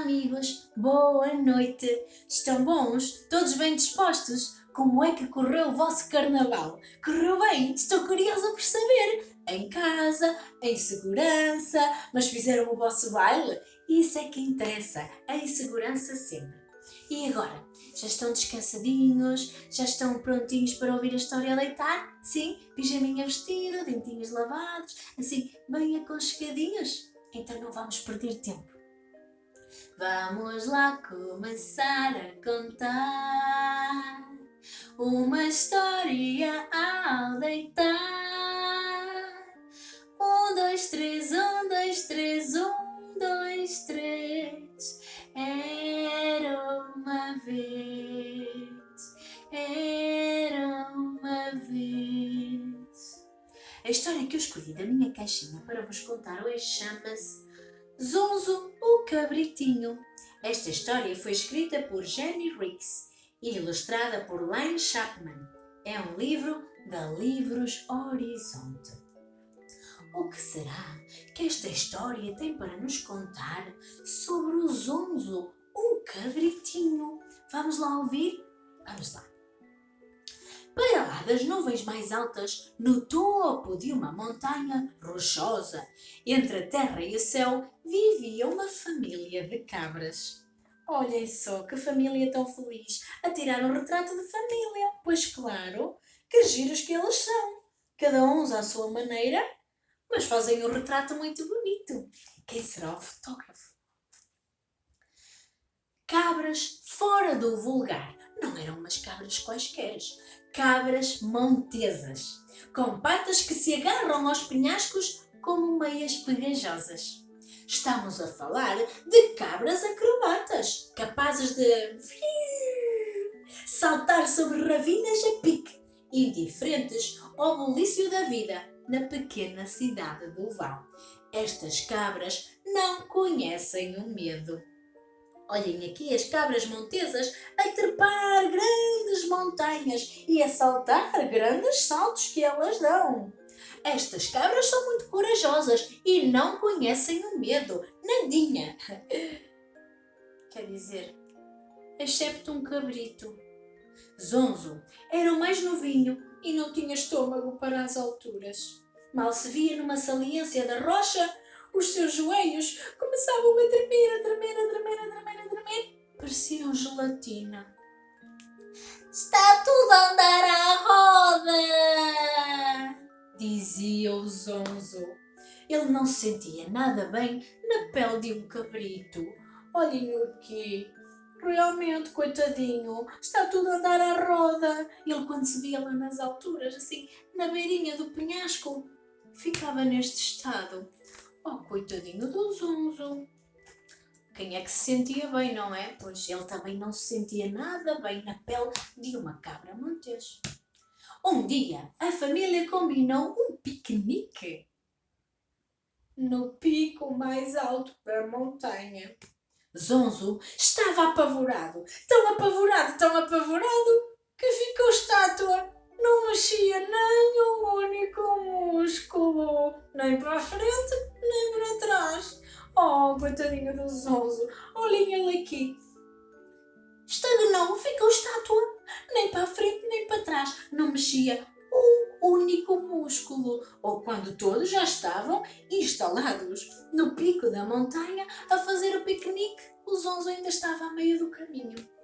amigos, boa noite. Estão bons? Todos bem dispostos? Como é que correu o vosso carnaval? Correu bem? Estou curiosa por saber. Em casa, em segurança, mas fizeram o vosso baile? Isso é que interessa, em segurança sempre. E agora? Já estão descansadinhos? Já estão prontinhos para ouvir a história a deitar? Sim? Pijaminha vestido, dentinhos lavados, assim bem aconchegadinhos? Então não vamos perder tempo. Vamos lá começar a contar uma história ao deitar. 1, 2, 3, 1, 2, 3, 1, 2, 3. Era uma vez. A história que eu escolhi da minha caixinha para vos contar hoje chama-se Zonzo, o Cabritinho. Esta história foi escrita por Jenny Ricks e ilustrada por Lane Chapman. É um livro da Livros Horizonte. O que será que esta história tem para nos contar sobre o Zonzo, um cabritinho? Vamos lá ouvir? Vamos lá. Para lá das nuvens mais altas, no topo de uma montanha rochosa, entre a terra e o céu, vivia uma família de cabras. Olhem só que família tão feliz a tirar um retrato de família. Pois claro, que giros que eles são. Cada um à sua maneira, mas fazem um retrato muito bonito. Quem será o fotógrafo? Cabras fora do vulgar. Não eram umas cabras quaisquer. Cabras montesas, com patas que se agarram aos penhascos como meias pegajosas. Estamos a falar de cabras acrobatas, capazes de saltar sobre ravinas a pique, indiferentes ao bulício da vida na pequena cidade do Vão. Estas cabras não conhecem o medo. Olhem aqui as cabras montesas a trepar grandes montanhas e a saltar grandes saltos que elas dão. Estas cabras são muito corajosas e não conhecem o medo, nadinha. Quer dizer, excepto um cabrito. Zonzo era o mais novinho e não tinha estômago para as alturas. Mal se via numa saliência da rocha, os seus joelhos começavam a tremer, a tremer, a tremer, a tremer, a tremer. Pareciam gelatina. Está tudo a andar à roda, dizia o Zonzo. Ele não se sentia nada bem na pele de um cabrito. Olhem-o aqui. Realmente, coitadinho, está tudo a andar à roda. Ele, quando se via lá nas alturas, assim, na beirinha do penhasco, ficava neste estado. Oh, coitadinho do Zonzo. Quem é que se sentia bem, não é? Pois ele também não se sentia nada bem na pele de uma cabra montesa. Um dia, a família combinou um piquenique no pico mais alto da montanha. Zonzo estava apavorado, tão apavorado, que ficou estátua. Não mexia nem um único músculo, nem para a frente, nem para trás. Oh, coitadinho do Zonzo, olhem ele aqui. Estagnou, ficou estátua, nem para a frente, nem para trás. Não mexia um único músculo. Ou quando todos já estavam instalados no pico da montanha a fazer o piquenique, o Zonzo ainda estava a meio do caminho.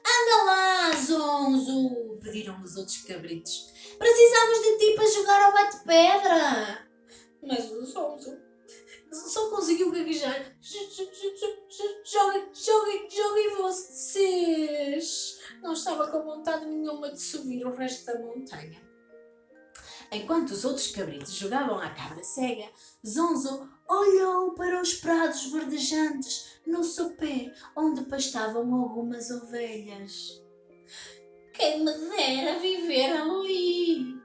Anda lá, Zonzo, pediram os outros cabritos. Precisamos de ti para jogar ao bate-pedra. Mas o Zonzo só conseguiu gaguejar. Joguem vocês. Não estava com vontade nenhuma de subir o resto da montanha. Enquanto os outros cabritos jogavam à cabra cega, Zonzo olhou para os prados verdejantes no sopé, onde pastavam algumas ovelhas. Quem me dera viver ali,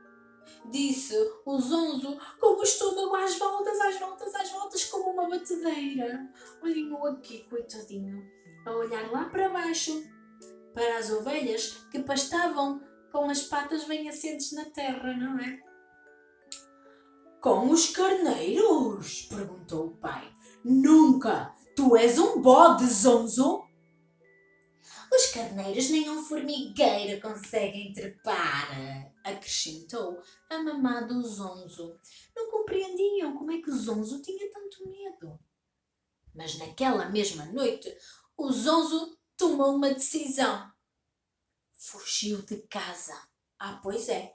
disse o Zonzo, com o estômago às voltas, como uma batedeira. Olhem-o aqui, coitadinho, a olhar lá para baixo, para as ovelhas que pastavam com as patas bem assentes na terra, não é? Com os carneiros? Perguntou o pai. Nunca! Tu Tu és um bode, Zonzo! Os carneiros nem um formigueiro conseguem trepar, acrescentou a mamã do Zonzo. Não compreendiam como é que o Zonzo tinha tanto medo. Mas naquela mesma noite, o Zonzo tomou uma decisão. Fugiu de casa. Ah, pois é.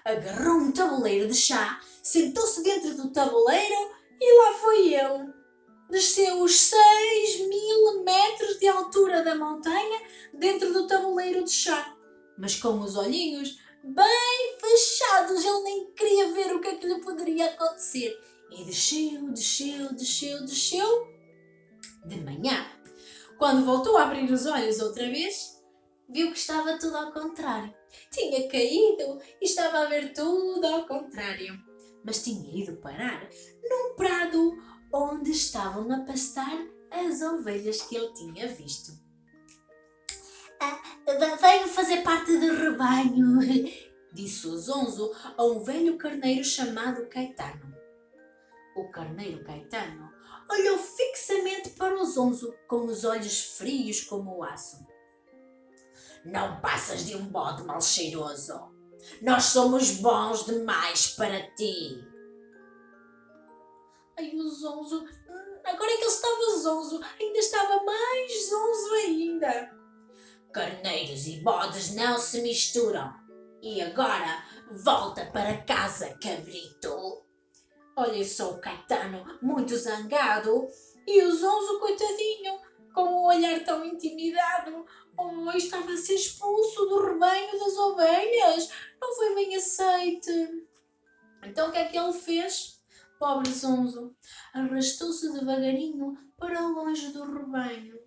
Agarrou um tabuleiro de chá, sentou-se dentro do tabuleiro e lá foi ele. Desceu os 6.000 metros de altura da montanha dentro do tabuleiro de chá. Mas com os olhinhos bem fechados, ele nem queria ver o que é que lhe poderia acontecer. E desceu, desceu, desceu, desceu. De manhã, quando voltou a abrir os olhos outra vez, viu que estava tudo ao contrário. Tinha caído e estava a ver tudo ao contrário. Mas tinha ido parar num prado onde estavam a pastar as ovelhas que ele tinha visto. Venho fazer parte do rebanho, disse o Zonzo a um velho carneiro chamado Caetano. O carneiro Caetano olhou fixamente para o Zonzo com os olhos frios como o aço. Não passas de um bode mal cheiroso. Nós somos bons demais para ti. Ai, o Zonzo, agora que ele estava zonzo, ainda estava mais zonzo ainda. Carneiros e bodes não se misturam. E agora, volta para casa, cabrito. Olha só o Caetano, muito zangado, e o Zonzo, coitadinho, com um olhar tão intimidado. Oh, estava a ser expulso do rebanho das ovelhas. Não foi bem aceite. Então o que é que ele fez? Pobre Zonzo, arrastou-se devagarinho para longe do rebanho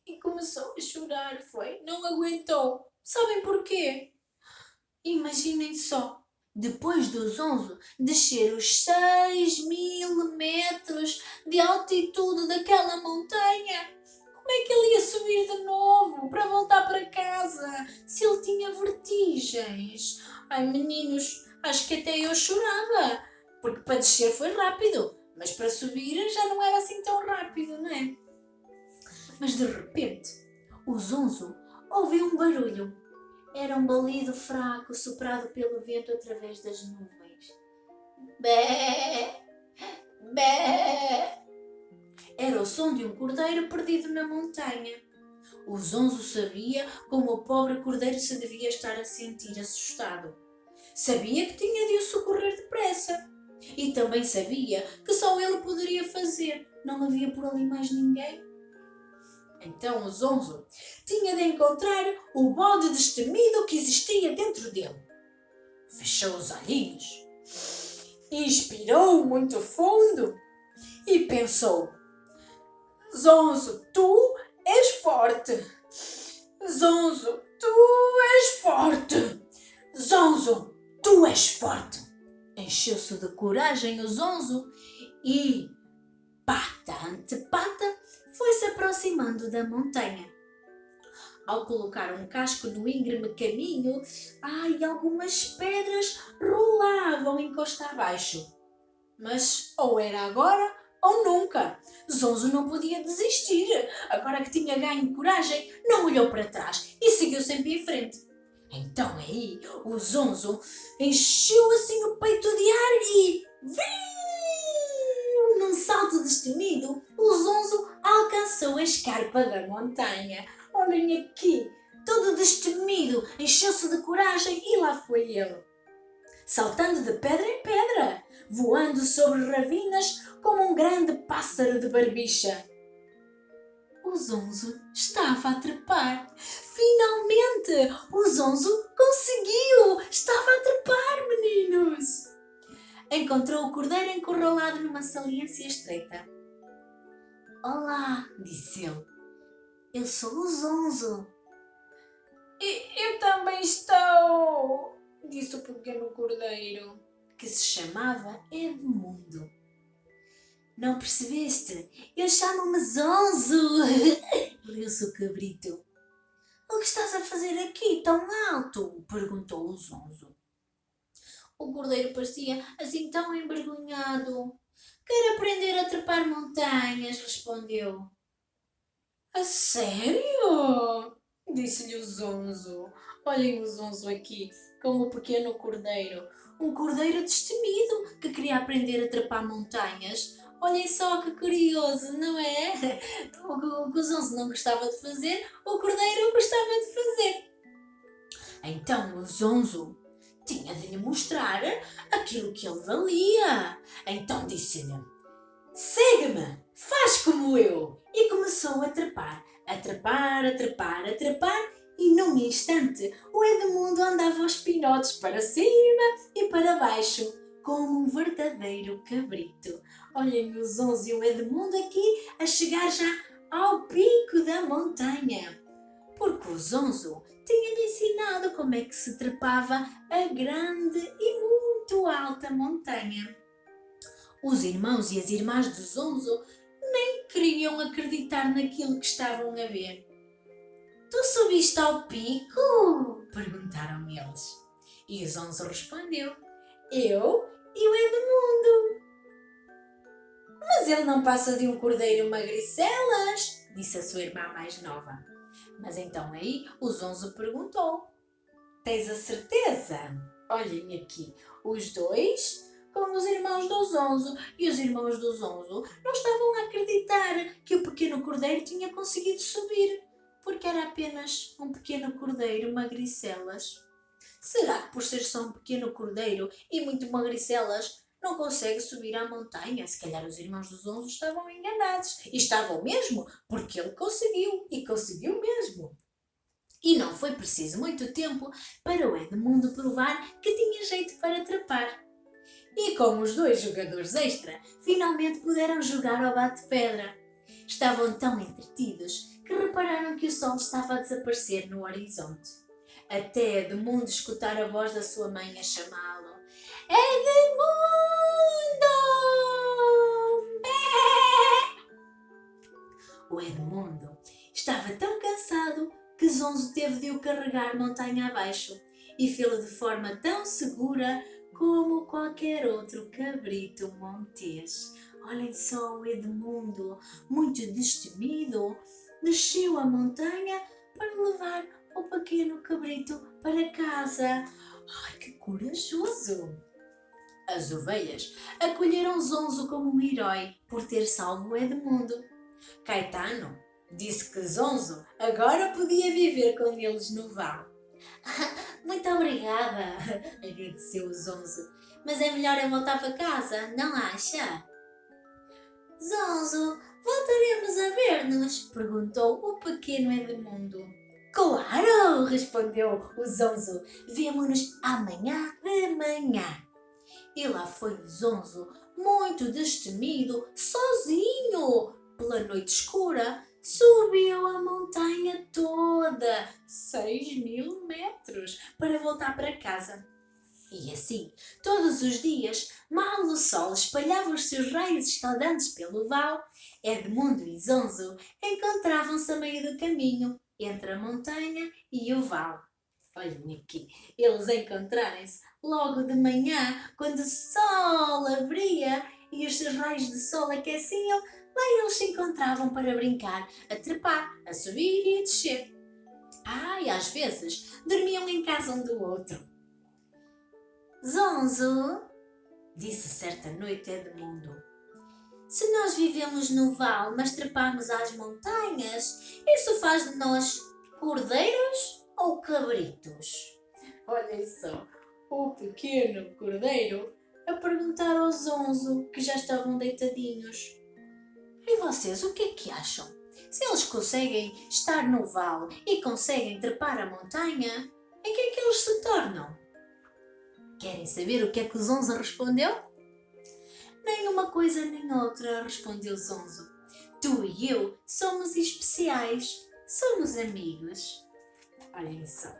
e começou a chorar, foi. Não aguentou. Sabem porquê? Imaginem só. Depois do Zonzo descer os 6.000 metros de altitude daquela montanha, como é que ele ia subir de novo para voltar para casa se ele tinha vertigens? Ai, meninos, acho que até eu chorava, porque para descer foi rápido, mas para subir já não era assim tão rápido, não é? Mas de repente, o Zonzo ouviu um barulho. Era um balido fraco soprado pelo vento através das nuvens. Bé! Bé! Era o som de um cordeiro perdido na montanha. O Zonzo sabia como o pobre cordeiro se devia estar a sentir assustado. Sabia que tinha de o socorrer depressa. E também sabia que só ele poderia fazer. Não havia por ali mais ninguém. Então o Zonzo tinha de encontrar o bode destemido que existia dentro dele. Fechou os olhinhos, inspirou muito fundo e pensou: Zonzo, tu és forte. Zonzo, tu és forte. Zonzo, tu és forte. Encheu-se de coragem o Zonzo e, pata ante pata, foi-se aproximando da montanha. Ao colocar um casco no íngreme caminho, algumas pedras rolavam encosta abaixo. Mas ou era agora ou nunca. Zonzo não podia desistir. Agora que tinha ganho coragem, não olhou para trás e seguiu sempre em frente. Então aí o Zonzo encheu assim o peito de ar e... Num salto destemido, o Zonzo alcançou a escarpa da montanha. Olhem aqui, todo destemido, encheu-se de coragem e lá foi ele. Saltando de pedra em pedra, voando sobre ravinas como um grande pássaro de barbicha. O Zonzo estava a trepar. Finalmente, o Zonzo conseguiu! Estava a trepar, meninos! Encontrou o cordeiro encurralado numa saliência estreita. Olá, disse ele. Eu sou o Zonzo. Eu também estou, disse o pequeno cordeiro, que se chamava Edmundo. Não percebeste? Eu chamo-me Zonzo, riu-se o cabrito. O que estás a fazer aqui tão alto? Perguntou o Zonzo. O cordeiro parecia assim tão envergonhado. Quero aprender a trepar trepar montanhas, respondeu. A sério? Disse-lhe o Zonzo. Olhem o Zonzo aqui, com o pequeno cordeiro. Um cordeiro destemido que queria aprender a trepar montanhas. Olhem só que curioso, não é? O que o Zonzo não gostava de fazer, o cordeiro gostava de fazer. Então o Zonzo tinha de lhe mostrar aquilo que ele valia. Então disse-lhe: segue-me, faz como eu. E começou a trepar, a trepar, a trepar, a trepar, e num instante o Edmundo andava aos pinotes para cima e para baixo, como um verdadeiro cabrito. Olhem o Zonzo e o Edmundo aqui a chegar já ao pico da montanha, porque o Zonzo tinha-lhe ensinado como é que se trepava a grande e muito alta montanha. Os irmãos e as irmãs do Zonzo nem queriam acreditar naquilo que estavam a ver. Tu subiste ao pico? Perguntaram eles. E o Zonzo respondeu: eu e o Edmundo. Mas ele não passa de um cordeiro magricelas, disse a sua irmã mais nova. Mas então aí o Zonzo perguntou: tens a certeza? Olhem aqui, os dois com os irmãos do Zonzo, e os irmãos do Zonzo não estavam a acreditar que o pequeno cordeiro tinha conseguido subir, porque era apenas um pequeno cordeiro magricelas. Será que por ser só um pequeno cordeiro e muito magricelas não consegue subir à montanha? Se calhar os irmãos do Zonzo estavam enganados, e estavam mesmo, porque ele conseguiu, e conseguiu mesmo. E não foi preciso muito tempo para o Edmundo provar que tinha jeito para trepar. E como os dois jogadores extra finalmente puderam jogar ao bate-pedra. Estavam tão entretidos que repararam que o sol estava a desaparecer no horizonte. Até Edmundo escutar a voz da sua mãe a chamá-lo. Edmundo! O Edmundo estava tão cansado que Zonzo teve de o carregar montanha abaixo e fê-lo de forma tão segura como qualquer outro cabrito montês. Olhem só o Edmundo, muito destemido, desceu a montanha para levar o pequeno cabrito para casa. Ai, que corajoso! As ovelhas acolheram Zonzo como um herói por ter salvo o Edmundo. Caetano disse que Zonzo agora podia viver com eles no vale. Muito obrigada, agradeceu o Zonzo. Mas é melhor eu voltar para casa, não acha? Zonzo, voltaremos a ver-nos? Perguntou o pequeno Edmundo. Claro, respondeu o Zonzo. Vemo-nos amanhã de manhã. E lá foi o Zonzo, muito destemido, sozinho, pela noite escura. Subiu a montanha toda, 6.000 metros, para voltar para casa. E assim, todos os dias, mal o sol espalhava os seus raios escaldantes pelo vale, Edmundo e Zonzo encontravam-se a meio do caminho, entre a montanha e o vale. Olhem aqui, eles encontrarem-se logo de manhã, quando o sol abria e os seus raios de sol aqueciam. Lá eles se encontravam para brincar, a trepar, a subir e a descer. E às vezes dormiam em casa um do outro. Zonzo, disse certa noite Edmundo, se nós vivemos no vale, mas trepamos às montanhas, isso faz de nós cordeiros ou cabritos? Olhem só, o pequeno cordeiro a perguntar ao Zonzo, que já estavam deitadinhos. E vocês, o que é que acham? Se eles conseguem estar no vale e conseguem trepar a montanha, em que é que eles se tornam? Querem saber o que é que o Zonzo respondeu? Nem uma coisa nem outra, respondeu Zonzo. Tu e eu somos especiais, somos amigos. Olhem só.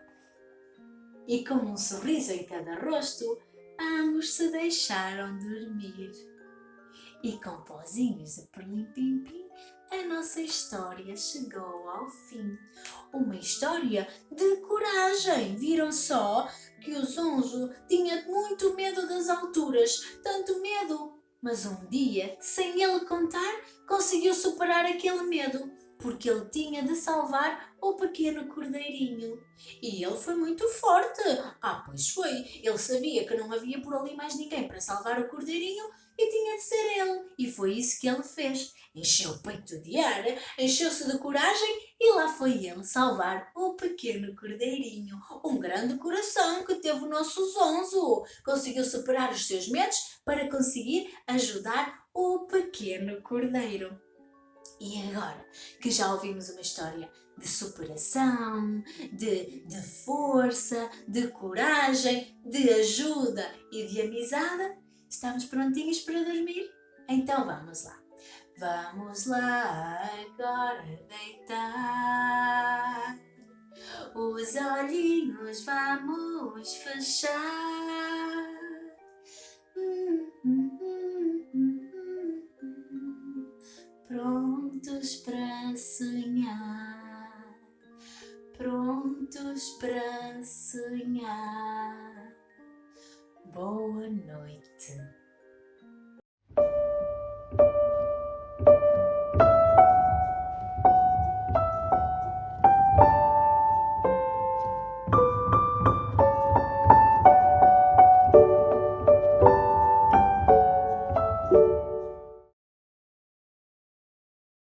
E com um sorriso em cada rosto, ambos se deixaram dormir. E com pozinhos de perlim-pim-pim, a nossa história chegou ao fim. Uma história de coragem. Viram só que o Zonzo tinha muito medo das alturas. Tanto medo Mas um dia, sem ele contar, conseguiu superar aquele medo, porque ele tinha de salvar o pequeno cordeirinho. E ele foi muito forte. Pois foi. Ele sabia que não havia por ali mais ninguém para salvar o cordeirinho e tinha de ser ele. E foi isso que ele fez. Encheu o peito de ar, encheu-se de coragem e lá foi ele salvar o pequeno cordeirinho. Um grande coração que teve o nosso Zonzo. Conseguiu superar os seus medos para conseguir ajudar o pequeno cordeiro. E agora que já ouvimos uma história de superação, de força, de coragem, de ajuda e de amizade, estamos prontinhos para dormir? Então vamos lá. Vamos lá agora deitar. Os olhinhos vamos fechar. Prontos para sonhar, prontos para sonhar. Boa noite.